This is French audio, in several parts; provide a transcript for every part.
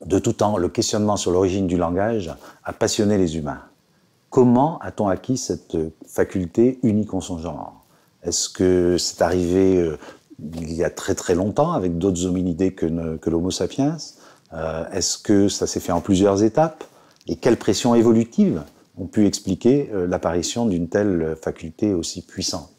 De tout temps, le questionnement sur l'origine du langage a passionné les humains. Comment a-t-on acquis cette faculté unique en son genre? Est-ce que c'est arrivé il y a très très longtemps avec d'autres hominidés que l'Homo sapiens? Est-ce que ça s'est fait en plusieurs étapes? Et quelles pressions évolutives ont pu expliquer l'apparition d'une telle faculté aussi puissante?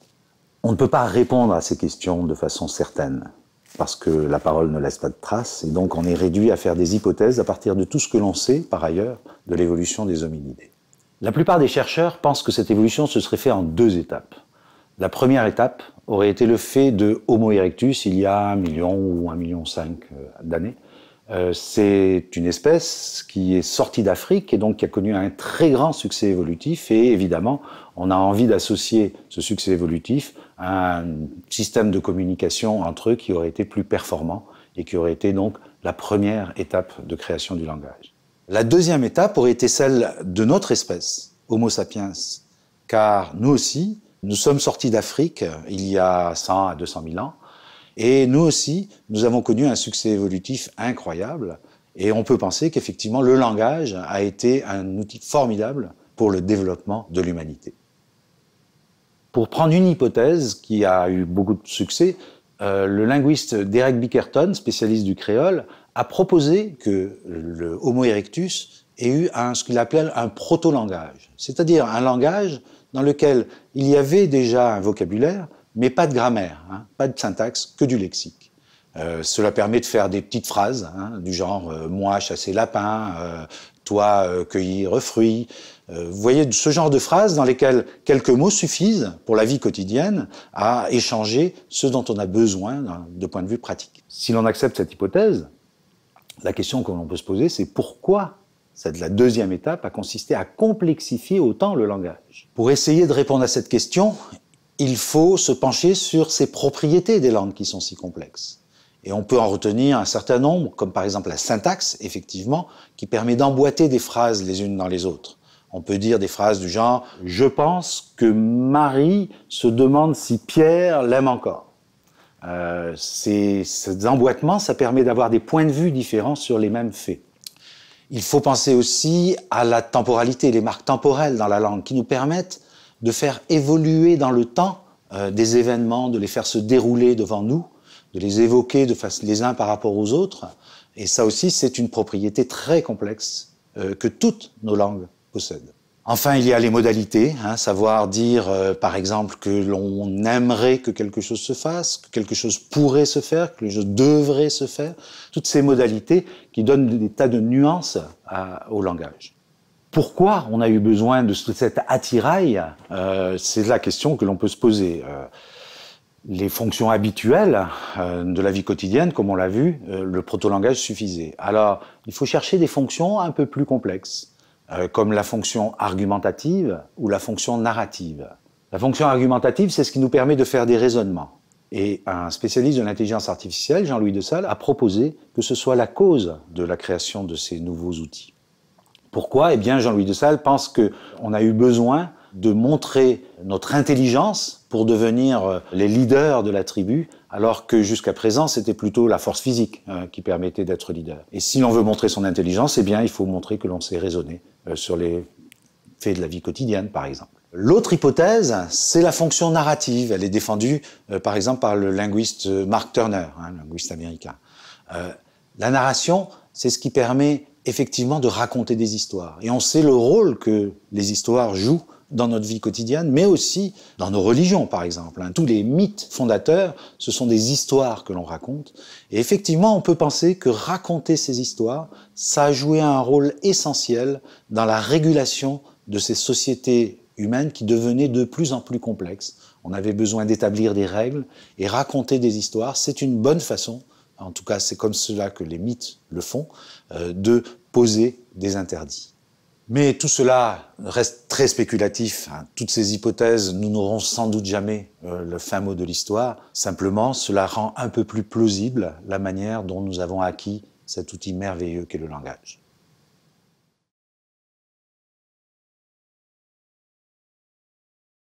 On ne peut pas répondre à ces questions de façon certaine, parce que la parole ne laisse pas de traces, et donc on est réduit à faire des hypothèses à partir de tout ce que l'on sait, par ailleurs, de l'évolution des hominidés. La plupart des chercheurs pensent que cette évolution se serait faite en deux étapes. La première étape aurait été le fait de Homo erectus il y a 1 million ou 1,5 million d'années. C'est une espèce qui est sortie d'Afrique et donc qui a connu un très grand succès évolutif, et évidemment on a envie d'associer ce succès évolutif à un système de communication entre eux qui aurait été plus performant et qui aurait été donc la première étape de création du langage. La deuxième étape aurait été celle de notre espèce, Homo sapiens, car nous aussi, nous sommes sortis d'Afrique il y a 100 à 200 000 ans, et nous aussi, nous avons connu un succès évolutif incroyable, et on peut penser qu'effectivement le langage a été un outil formidable pour le développement de l'humanité. Pour prendre une hypothèse qui a eu beaucoup de succès, le linguiste Derek Bickerton, spécialiste du créole, a proposé que le Homo erectus ait eu ce qu'il appelle un proto-langage, c'est-à-dire un langage dans lequel il y avait déjà un vocabulaire, mais pas de grammaire, pas de syntaxe, que du lexique. Cela permet de faire des petites phrases, du genre « moi chasser lapin »,« toi cueillir fruits ». Vous voyez, ce genre de phrases dans lesquelles quelques mots suffisent pour la vie quotidienne à échanger ce dont on a besoin de point de vue pratique. Si l'on accepte cette hypothèse, la question que l'on peut se poser, c'est pourquoi la deuxième étape a consisté à complexifier autant le langage. Pour essayer de répondre à cette question, il faut se pencher sur ces propriétés des langues qui sont si complexes. Et on peut en retenir un certain nombre, comme par exemple la syntaxe, effectivement, qui permet d'emboîter des phrases les unes dans les autres. On peut dire des phrases du genre « Je pense que Marie se demande si Pierre l'aime encore ». Ces emboîtements, ça permet d'avoir des points de vue différents sur les mêmes faits. Il faut penser aussi à la temporalité, les marques temporelles dans la langue qui nous permettent de faire évoluer dans le temps des événements, de les faire se dérouler devant nous, de les évoquer les uns par rapport aux autres. Et ça aussi, c'est une propriété très complexe que toutes nos langues possèdent. Enfin, il y a les modalités, savoir dire, par exemple, que l'on aimerait que quelque chose se fasse, que quelque chose pourrait se faire, que quelque chose devrait se faire. Toutes ces modalités qui donnent des tas de nuances au langage. Pourquoi on a eu besoin de cet attirail? C'est la question que l'on peut se poser. Les fonctions habituelles de la vie quotidienne, comme on l'a vu, le proto-langage suffisait. Alors, il faut chercher des fonctions un peu plus complexes, comme la fonction argumentative ou la fonction narrative. La fonction argumentative, c'est ce qui nous permet de faire des raisonnements. Et un spécialiste de l'intelligence artificielle, Jean-Louis Dessal, a proposé que ce soit la cause de la création de ces nouveaux outils. Pourquoi? Eh bien, Jean-Louis Dessal pense qu'on a eu besoin de montrer notre intelligence pour devenir les leaders de la tribu, alors que jusqu'à présent, c'était plutôt la force physique qui permettait d'être leader. Et si l'on veut montrer son intelligence, eh bien, il faut montrer que l'on sait raisonner sur les faits de la vie quotidienne, par exemple. L'autre hypothèse, c'est la fonction narrative. Elle est défendue, par exemple, par le linguiste Mark Turner, linguiste américain. La narration, c'est ce qui permet effectivement de raconter des histoires. Et on sait le rôle que les histoires jouent dans notre vie quotidienne, mais aussi dans nos religions, par exemple. Tous les mythes fondateurs, ce sont des histoires que l'on raconte. Et effectivement, on peut penser que raconter ces histoires, ça a joué un rôle essentiel dans la régulation de ces sociétés humaines qui devenaient de plus en plus complexes. On avait besoin d'établir des règles, et raconter des histoires, c'est une bonne façon, en tout cas c'est comme cela que les mythes le font, de poser des interdits. Mais tout cela reste très spéculatif. Toutes ces hypothèses, nous n'aurons sans doute jamais le fin mot de l'histoire. Simplement, cela rend un peu plus plausible la manière dont nous avons acquis cet outil merveilleux qu'est le langage.